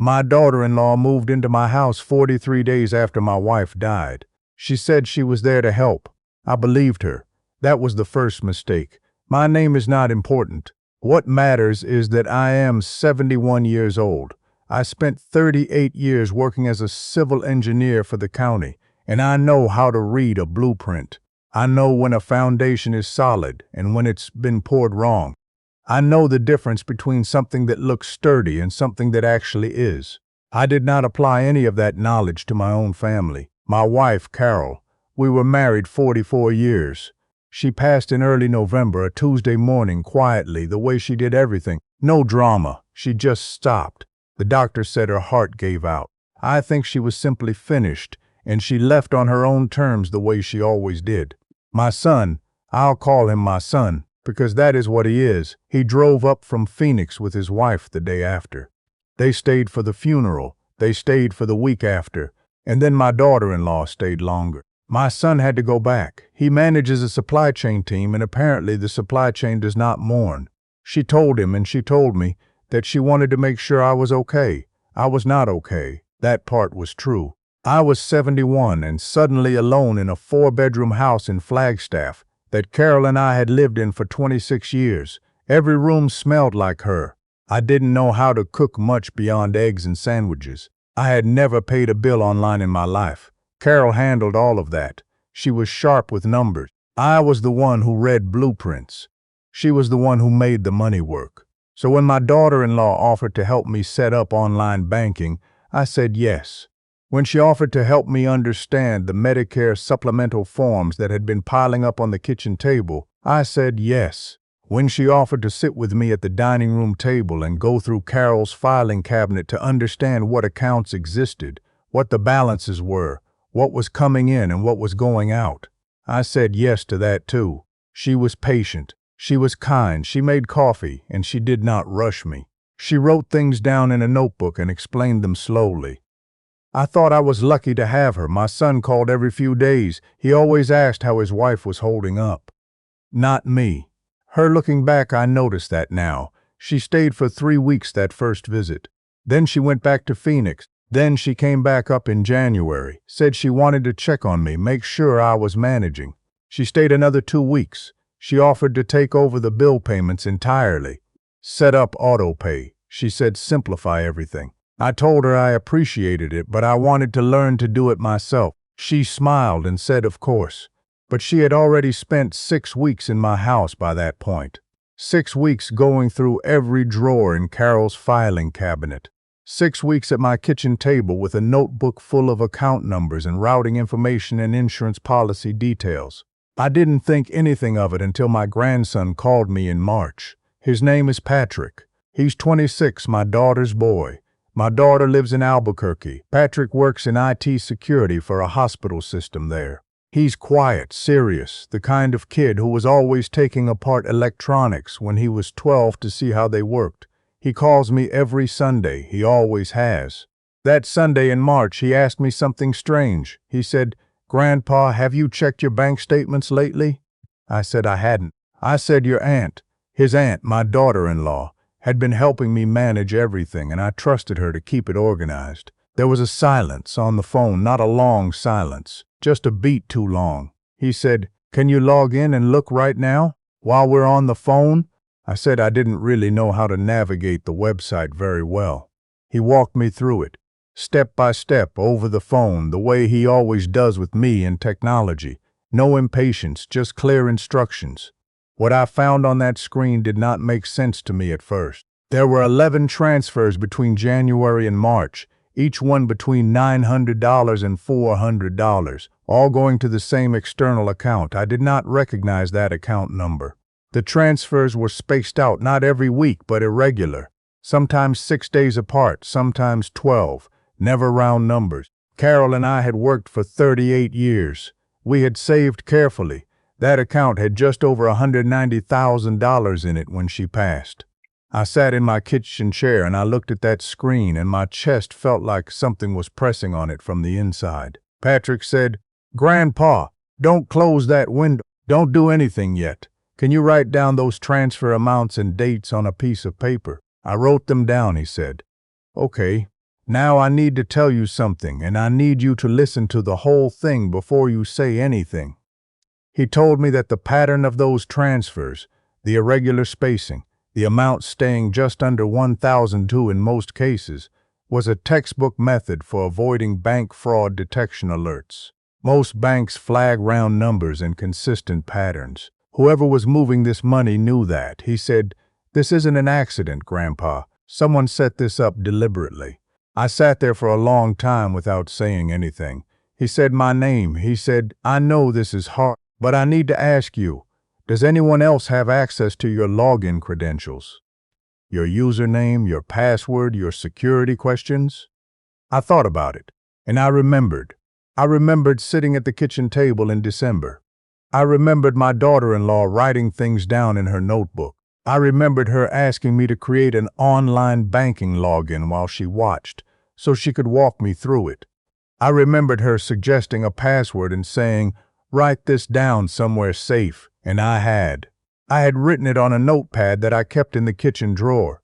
My daughter-in-law moved into my house 43 days after my wife died. She said she was there to help. I believed her. That was the first mistake. My name is not important. What matters is that I am 71 years old. I spent 38 years working as a civil engineer for the county, and I know how to read a blueprint. I know when a foundation is solid and when it's been poured wrong. I know the difference between something that looks sturdy and something that actually is. I did not apply any of that knowledge to my own family. My wife, Carol, we were married 44 years. She passed in early November, a Tuesday morning, quietly, the way she did everything. No drama. She just stopped. The doctor said her heart gave out. I think she was simply finished, and she left on her own terms the way she always did. My son, I'll call him my son, because that is what he is. He drove up from Phoenix with his wife the day after. They stayed for the funeral. They stayed for the week after. And then my daughter-in-law stayed longer. My son had to go back. He manages a supply chain team, and apparently the supply chain does not mourn. She told him, and she told me, that she wanted to make sure I was okay. I was not okay. That part was true. I was 71 and suddenly alone in a 4-bedroom house in Flagstaff that Carol and I had lived in for 26 years. Every room smelled like her. I didn't know how to cook much beyond eggs and sandwiches. I had never paid a bill online in my life. Carol handled all of that. She was sharp with numbers. I was the one who read blueprints. She was the one who made the money work. So when my daughter-in-law offered to help me set up online banking, I said yes. When she offered to help me understand the Medicare supplemental forms that had been piling up on the kitchen table, I said yes. When she offered to sit with me at the dining room table and go through Carol's filing cabinet to understand what accounts existed, what the balances were, what was coming in and what was going out, I said yes to that too. She was patient. She was kind. She made coffee, and she did not rush me. She wrote things down in a notebook and explained them slowly. I thought I was lucky to have her. My son called every few days. He always asked how his wife was holding up. Not me. Her looking back, I noticed that now. She stayed for 3 weeks that first visit. Then she went back to Phoenix. Then she came back up in January, said she wanted to check on me, make sure I was managing. She stayed another 2 weeks. She offered to take over the bill payments entirely. Set up auto pay. She said simplify everything. I told her I appreciated it, but I wanted to learn to do it myself. She smiled and said, of course. But she had already spent 6 weeks in my house by that point. 6 weeks going through every drawer in Carol's filing cabinet. 6 weeks at my kitchen table with a notebook full of account numbers and routing information and insurance policy details. I didn't think anything of it until my grandson called me in March. His name is Patrick. He's 26, my daughter's boy. My daughter lives in Albuquerque. Patrick works in IT security for a hospital system there. He's quiet, serious, the kind of kid who was always taking apart electronics when he was 12 to see how they worked. He calls me every Sunday. He always has. That Sunday in March, he asked me something strange. He said, "Grandpa, have you checked your bank statements lately?" I said I hadn't. I said your aunt, his aunt, my daughter-in-law, had been helping me manage everything, and I trusted her to keep it organized. There was a silence on the phone, not a long silence, just a beat too long. He said, "Can you log in and look right now, while we're on the phone?" I said I didn't really know how to navigate the website very well. He walked me through it, step by step, over the phone, the way he always does with me in technology. No impatience, just clear instructions. What I found on that screen did not make sense to me at first. There were 11 transfers between January and March, each one between $900 and $400, all going to the same external account. I did not recognize that account number. The transfers were spaced out, not every week, but irregular. Sometimes 6 days apart, sometimes 12, never round numbers. Carol and I had worked for 38 years. We had saved carefully. That account had just over $190,000 in it when she passed. I sat in my kitchen chair and I looked at that screen, and my chest felt like something was pressing on it from the inside. Patrick said, "Grandpa, don't close that window. Don't do anything yet. Can you write down those transfer amounts and dates on a piece of paper?" I wrote them down, he said. "Okay." Now I need to tell you something, and I need you to listen to the whole thing before you say anything. He told me that the pattern of those transfers, the irregular spacing, the amount staying just under 1,002 in most cases, was a textbook method for avoiding bank fraud detection alerts. Most banks flag round numbers and consistent patterns. Whoever was moving this money knew that. He said, "This isn't an accident, Grandpa. Someone set this up deliberately." I sat there for a long time without saying anything. He said my name. He said, "I know this is hard, but I need to ask you, does anyone else have access to your login credentials? Your username, your password, your security questions?" I thought about it, and I remembered. I remembered sitting at the kitchen table in December. I remembered my daughter-in-law writing things down in her notebook. I remembered her asking me to create an online banking login while she watched, so she could walk me through it. I remembered her suggesting a password and saying, "Write this down somewhere safe," and I had. I had written it on a notepad that I kept in the kitchen drawer.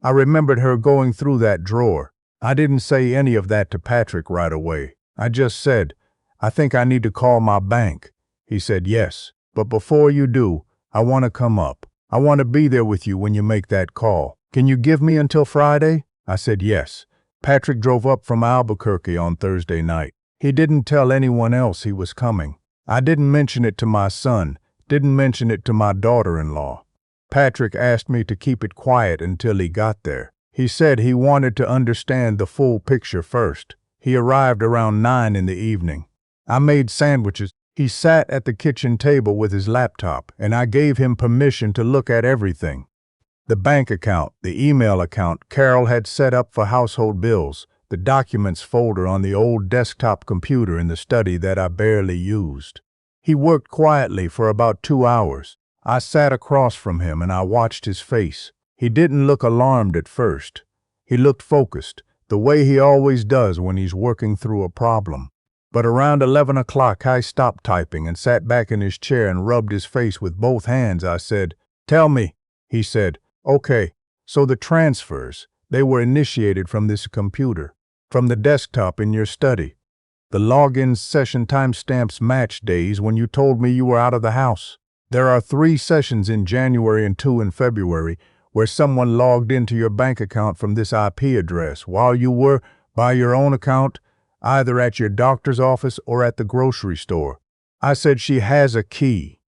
I remembered her going through that drawer. I didn't say any of that to Patrick right away. I just said, "I think I need to call my bank." He said, "Yes, but before you do, I want to come up. I want to be there with you when you make that call. Can you give me until Friday?" I said yes. Patrick drove up from Albuquerque on Thursday night. He didn't tell anyone else he was coming. I didn't mention it to my son, didn't mention it to my daughter-in-law. Patrick asked me to keep it quiet until he got there. He said he wanted to understand the full picture first. He arrived around 9 in the evening. I made sandwiches. He sat at the kitchen table with his laptop, and I gave him permission to look at everything. The bank account, the email account Carol had set up for household bills, the documents folder on the old desktop computer in the study that I barely used. He worked quietly for about 2 hours. I sat across from him and I watched his face. He didn't look alarmed at first. He looked focused, the way he always does when he's working through a problem. But around 11 o'clock, I stopped typing and sat back in his chair and rubbed his face with both hands. I said, "Tell me." He said, "Okay, so the transfers, they were initiated from this computer, from the desktop in your study. The login session timestamps match days when you told me you were out of the house. There are 3 sessions in January and 2 in February where someone logged into your bank account from this IP address while you were, by your own account, either at your doctor's office or at the grocery store." I said, "She has a key."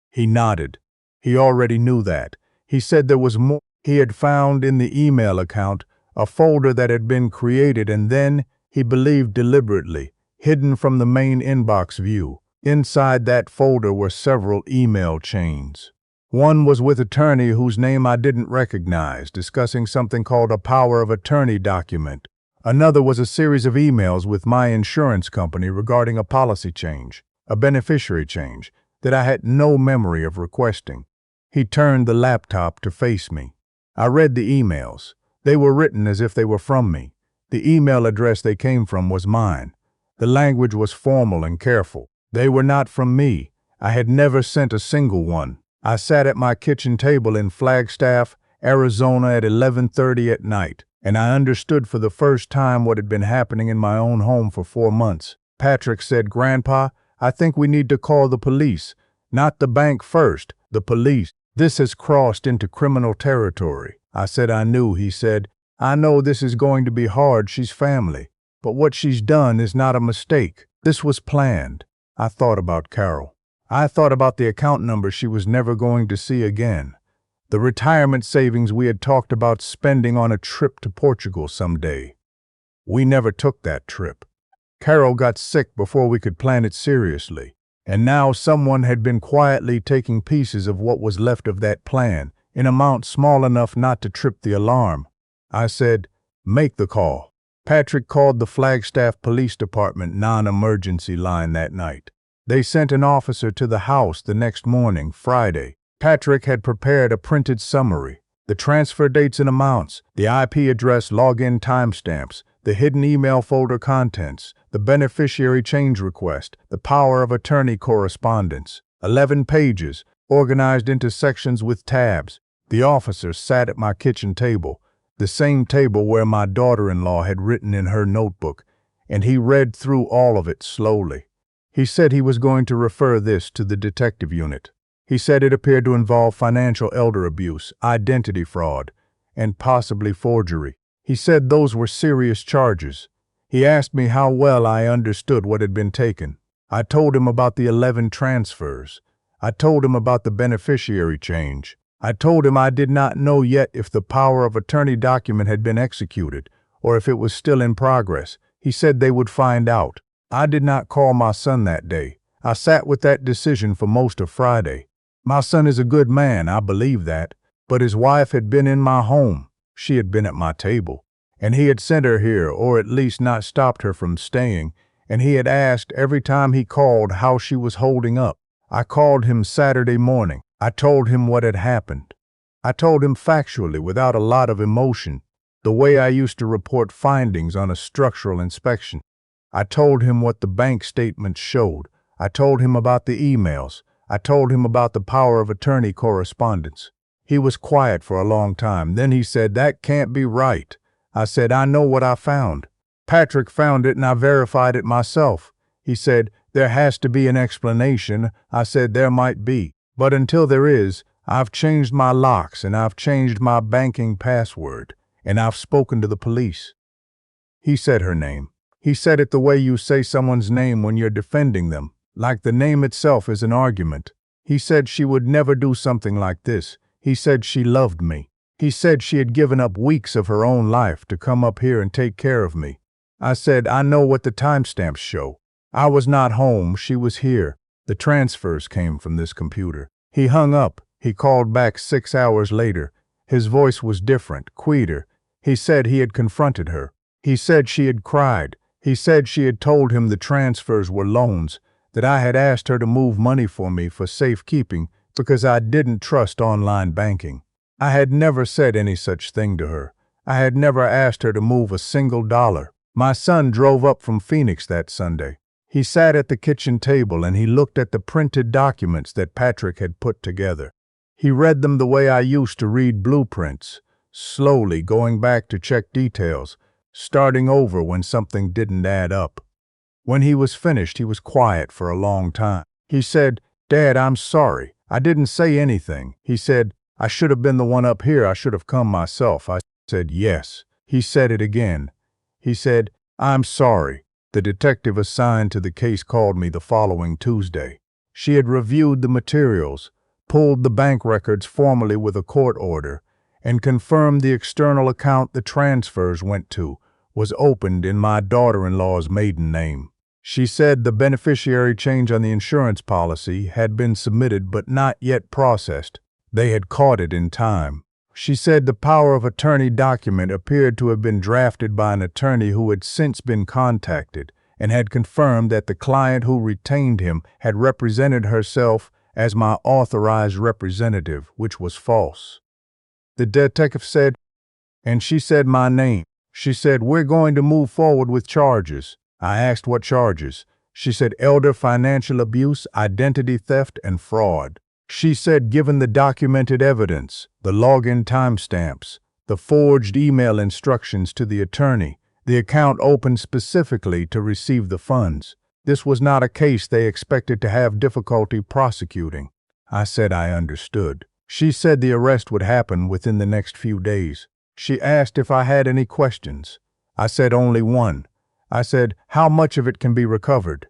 He nodded. He already knew that. He said there was more. He had found in the email account a folder that had been created and then, he believed deliberately, hidden from the main inbox view. Inside that folder were several email chains. One was with an attorney whose name I didn't recognize, discussing something called a power of attorney document. Another was a series of emails with my insurance company regarding a policy change, a beneficiary change, that I had no memory of requesting. He turned the laptop to face me. I read the emails. They were written as if they were from me. The email address they came from was mine. The language was formal and careful. They were not from me. I had never sent a single one. I sat at my kitchen table in Flagstaff, Arizona at 11:30 at night, and I understood for the first time what had been happening in my own home for 4 months. Patrick said, "Grandpa, I think we need to call the police. Not the bank first, the police. This has crossed into criminal territory." I said I knew. He said, "I know this is going to be hard. She's family. But what she's done is not a mistake. This was planned." I thought about Carol. I thought about the account number she was never going to see again. The retirement savings we had talked about spending on a trip to Portugal someday. We never took that trip. Carol got sick before we could plan it seriously. And now someone had been quietly taking pieces of what was left of that plan, in amounts small enough not to trip the alarm. I said, "Make the call." Patrick called the Flagstaff Police Department non-emergency line that night. They sent an officer to the house the next morning, Friday. Patrick had prepared a printed summary, the transfer dates and amounts, the IP address login timestamps, the hidden email folder contents, the beneficiary change request, the power of attorney correspondence. 11 pages, organized into sections with tabs. The officer sat at my kitchen table. the same table where my daughter-in-law had written in her notebook, and he read through all of it slowly. He said he was going to refer this to the detective unit. He said it appeared to involve financial elder abuse, identity fraud, and possibly forgery. He said those were serious charges. He asked me how well I understood what had been taken. I told him about the 11 transfers. I told him about the beneficiary change. I told him I did not know yet if the power of attorney document had been executed or if it was still in progress. He said they would find out. I did not call my son that day. I sat with that decision for most of Friday. My son is a good man, I believe that, but his wife had been in my home. She had been at my table, and he had sent her here, or at least not stopped her from staying, and he had asked every time he called how she was holding up. I called him Saturday morning. I told him what had happened. I told him factually, without a lot of emotion, the way I used to report findings on a structural inspection. I told him what the bank statements showed. I told him about the emails. I told him about the power of attorney correspondence. He was quiet for a long time. Then he said, "That can't be right." I said, "I know what I found. Patrick found it and I verified it myself." He said, "There has to be an explanation." I said, "There might be. But until there is, I've changed my locks and I've changed my banking password and I've spoken to the police." He said her name. He said it the way you say someone's name when you're defending them, like the name itself is an argument. He said she would never do something like this. He said she loved me. He said she had given up weeks of her own life to come up here and take care of me. I said, "I know what the timestamps show. I was not home, she was here. The transfers came from this computer." He hung up. He called back 6 hours later. His voice was different, quieter. He said he had confronted her. He said she had cried. He said she had told him the transfers were loans, that I had asked her to move money for me for safekeeping because I didn't trust online banking. I had never said any such thing to her. I had never asked her to move a single dollar. My son drove up from Phoenix that Sunday. He sat at the kitchen table and he looked at the printed documents that Patrick had put together. He read them the way I used to read blueprints, slowly going back to check details, starting over when something didn't add up. When he was finished, he was quiet for a long time. He said, "Dad, I'm sorry. I didn't say anything." He said, "I should have been the one up here. I should have come myself." I said, "Yes." He said it again. He said, "I'm sorry." The detective assigned to the case called me the following Tuesday. She had reviewed the materials, pulled the bank records formally with a court order, and confirmed the external account the transfers went to was opened in my daughter-in-law's maiden name. She said the beneficiary change on the insurance policy had been submitted but not yet processed. They had caught it in time. She said the power of attorney document appeared to have been drafted by an attorney who had since been contacted and had confirmed that the client who retained him had represented herself as my authorized representative, which was false. The detective said, and she said my name. She said, "We're going to move forward with charges." I asked what charges. She said elder financial abuse, identity theft, and fraud. She said given the documented evidence, the login timestamps, the forged email instructions to the attorney, the account opened specifically to receive the funds. This was not a case they expected to have difficulty prosecuting. I said I understood. She said the arrest would happen within the next few days. She asked if I had any questions. I said only one. I said, "How much of it can be recovered?"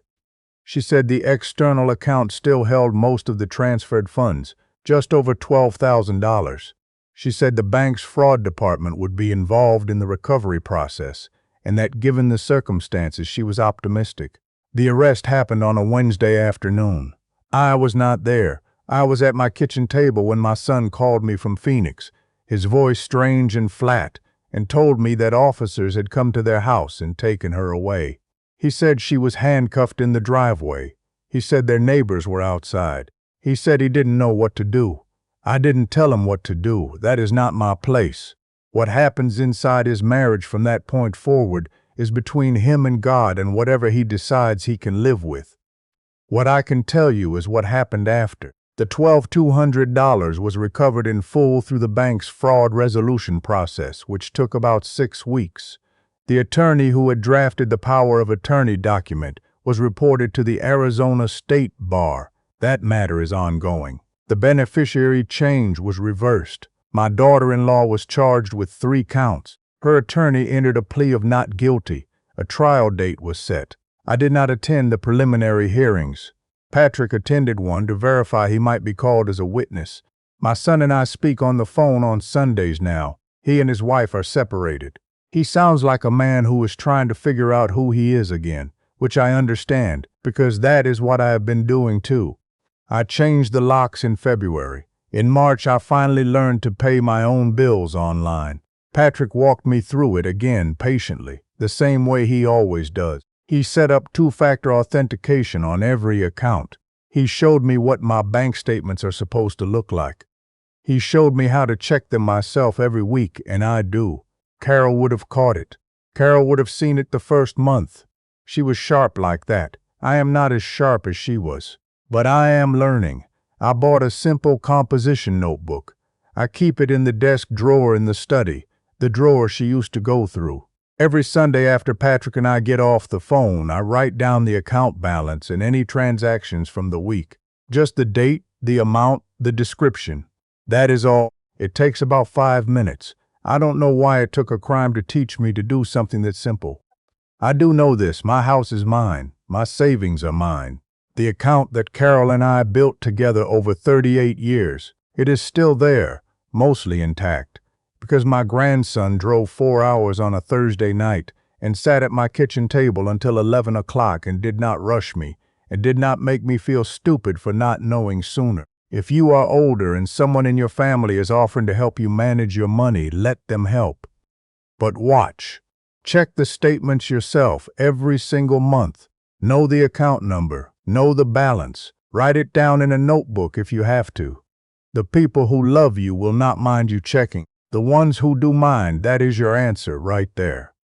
She said the external account still held most of the transferred funds, just over $12,000. She said the bank's fraud department would be involved in the recovery process, and that given the circumstances, she was optimistic. The arrest happened on a Wednesday afternoon. I was not there. I was at my kitchen table when my son called me from Phoenix, his voice strange and flat, and told me that officers had come to their house and taken her away. He said she was handcuffed in the driveway. He said their neighbors were outside. He said he didn't know what to do. I didn't tell him what to do. That is not my place. What happens inside his marriage from that point forward is between him and God and whatever he decides he can live with. What I can tell you is what happened after. The $1,200 was recovered in full through the bank's fraud resolution process, which took about 6 weeks. The attorney who had drafted the power of attorney document was reported to the Arizona State Bar. That matter is ongoing. The beneficiary change was reversed. My daughter-in-law was charged with 3 counts. Her attorney entered a plea of not guilty. A trial date was set. I did not attend the preliminary hearings. Patrick attended one to verify he might be called as a witness. My son and I speak on the phone on Sundays now. He and his wife are separated. He sounds like a man who is trying to figure out who he is again, which I understand, because that is what I have been doing too. I changed the locks in February. In March, I finally learned to pay my own bills online. Patrick walked me through it again patiently, the same way he always does. He set up 2-factor authentication on every account. He showed me what my bank statements are supposed to look like. He showed me how to check them myself every week, and I do. Carol would have caught it. Carol would have seen it the first month. She was sharp like that. I am not as sharp as she was. But I am learning. I bought a simple composition notebook. I keep it in the desk drawer in the study, the drawer she used to go through. Every Sunday after Patrick and I get off the phone, I write down the account balance and any transactions from the week. Just the date, the amount, the description. That is all. It takes about 5 minutes. I don't know why it took a crime to teach me to do something that simple. I do know this. My house is mine. My savings are mine. The account that Carol and I built together over 38 years, it is still there, mostly intact. Because my grandson drove 4 hours on a Thursday night and sat at my kitchen table until 11 o'clock and did not rush me and did not make me feel stupid for not knowing sooner. If you are older and someone in your family is offering to help you manage your money, let them help. But watch. Check the statements yourself every single month. Know the account number. Know the balance. Write it down in a notebook if you have to. The people who love you will not mind you checking. The ones who do mind, that is your answer right there.